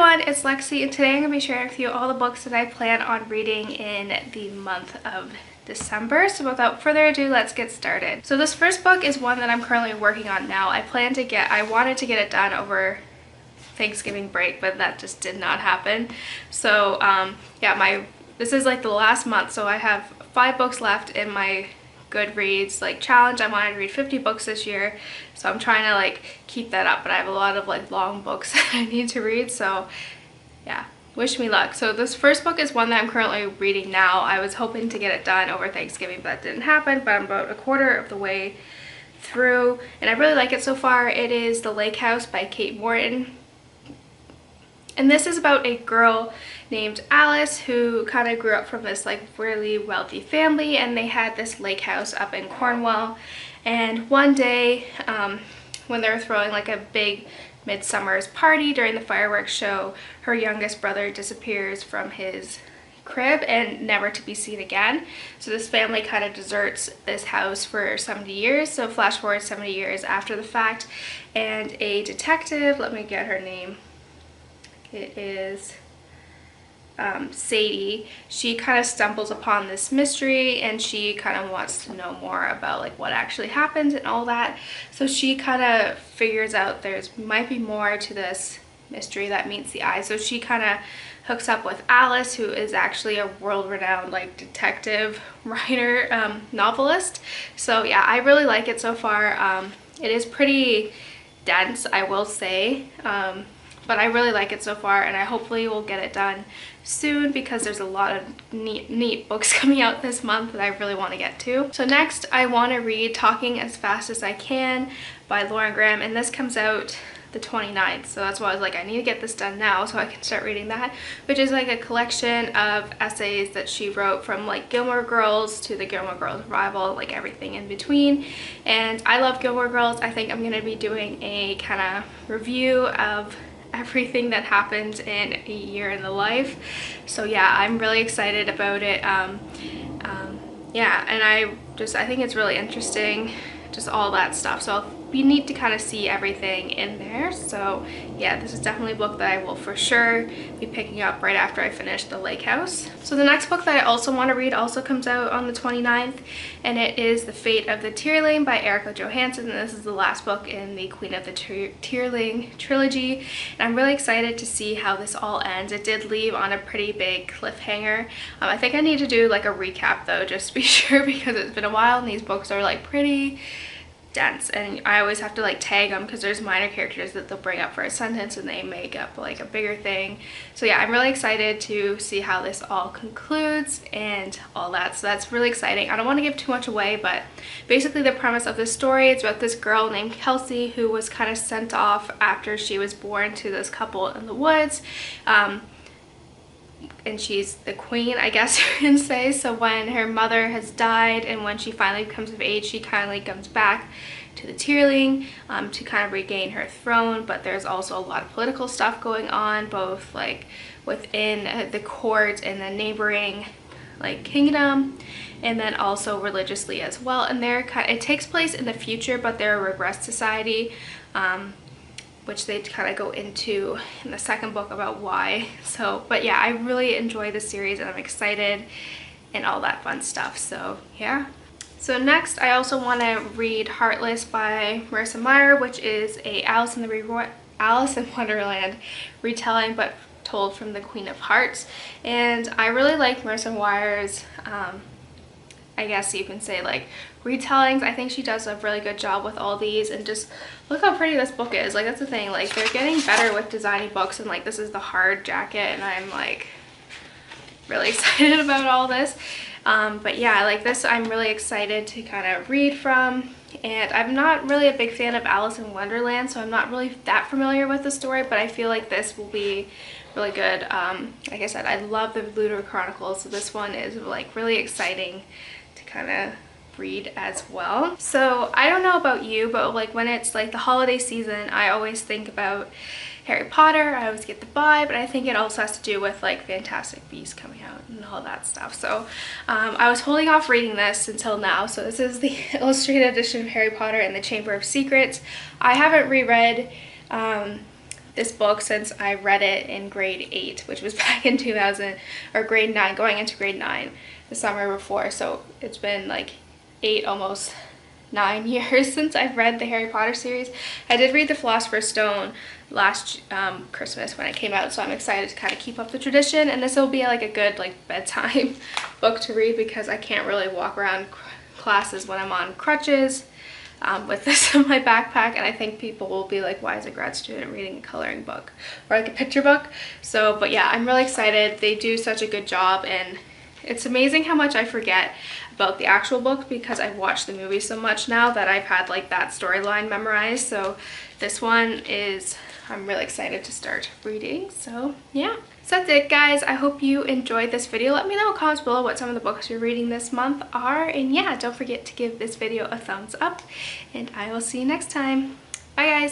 everyone, it's Lexi, and today I'm going to be sharing with you all the books that I plan on reading in the month of December. So without further ado, let's get started. So this first book is one that I'm currently working on now. I wanted to get it done over Thanksgiving break, but that just did not happen. So yeah, this is like the last month, so I have 5 books left in my Goodreads challenge. I wanted to read 50 books this year, so I'm trying to keep that up, but I have a lot of long books that I need to read, so yeah, wish me luck. So this first book is one that I'm currently reading now. I was hoping to get it done over Thanksgiving, but that didn't happen, but I'm about a quarter of the way through and I really like it so far. It is The Lake House by Kate Morton. And this is about a girl named Alice who kind of grew up from this really wealthy family, and they had this lake house up in Cornwall. And one day when they were throwing a big midsummer's party during the fireworks show, her youngest brother disappears from his crib and never to be seen again. So this family kind of deserts this house for 70 years. So flash forward 70 years after the fact, and a detective, let me get her name, it is Sadie. She kind of stumbles upon this mystery and she kind of wants to know more about what actually happened and all that. So she kind of figures out might be more to this mystery that meets the eye. So she kind of hooks up with Alice, who is actually a world-renowned detective writer, novelist. So yeah, I really like it so far. It is pretty dense, I will say, but I really like it so far, and I hopefully will get it done soon because there's a lot of neat books coming out this month that I really want to get to. So next I want to read Talking as Fast as I Can by Lauren Graham, and this comes out the 29th, so that's why I was I need to get this done now so I can start reading that, which is a collection of essays that she wrote from Gilmore Girls to the Gilmore Girls revival, everything in between. And I love Gilmore Girls. I think I'm going to be doing a kind of review of everything that happened in a year in the life. So yeah, I'm really excited about it. Yeah, and I think it's really interesting, just all that stuff. So you need to kind of see everything in there. So yeah, this is definitely a book that I will for sure be picking up right after I finish The Lake House. So the next book that I also want to read also comes out on the 29th, and it is The Fate of the Tearling by Erika Johansen. And this is the last book in the Queen of the Tearling trilogy, and I'm really excited to see how this all ends. It did leave on a pretty big cliffhanger. I think I need to do a recap though, just to be sure, because it's been a while and these books are pretty dense, and I always have to tag them because there's minor characters that they'll bring up for a sentence and they make up a bigger thing. So yeah, I'm really excited to see how this all concludes and all that. So that's really exciting. I don't want to give too much away, but basically the premise of this story is about this girl named Kelsey who was kind of sent off after she was born to this couple in the woods. And she's the queen, I guess you can say. So when her mother has died and when she finally comes of age, she kind of comes back to the Tearling to kind of regain her throne. But there's also a lot of political stuff going on, both within the court and the neighboring kingdom, and then also religiously as well. And it takes place in the future, but they're a regressed society, which they kind of go into in the second book about why. So, but yeah, I really enjoy the series and I'm excited and all that fun stuff. So yeah. So next I also want to read Heartless by Marissa Meyer, which is a Alice in Wonderland retelling, but told from the Queen of Hearts. And I really like Marissa Meyer's I guess you can say retellings. I think she does a really good job with all these, and just look how pretty this book is. That's the thing, they're getting better with designing books, and this is the hard jacket, and I'm really excited about all this. But yeah, this I'm really excited to kind of read from. And I'm not really a big fan of Alice in Wonderland, so I'm not really that familiar with the story, but I feel this will be really good. Like I said, I love the Lunar Chronicles, so this one is really exciting to kind of read as well. So I don't know about you, but when it's the holiday season, I always think about Harry Potter. I always get the vibe, but I think it also has to do with Fantastic Beasts coming out and all that stuff. So I was holding off reading this until now. So this is the illustrated edition of Harry Potter and the Chamber of Secrets. I haven't reread this book since I read it in grade 8, which was back in 2000, or grade 9, going into grade 9, the summer before. So it's been like 8, almost 9 years since I've read the Harry Potter series. I did read The Philosopher's Stone last Christmas when it came out, so I'm excited to kind of keep up the tradition, and this will be like a good like bedtime book to read because I can't really walk around classes when I'm on crutches with this in my backpack, and I think people will be like, why is a grad student reading a coloring book or like a picture book? So but yeah, I'm really excited. They do such a good job, and it's amazing how much I forget about the actual book because I've watched the movie so much now that I've had like that storyline memorized. So this one is, I'm really excited to start reading. So yeah, so that's it guys. I hope you enjoyed this video. Let me know in the comments below what some of the books you're reading this month are, and yeah, don't forget to give this video a thumbs up, and I will see you next time. Bye guys.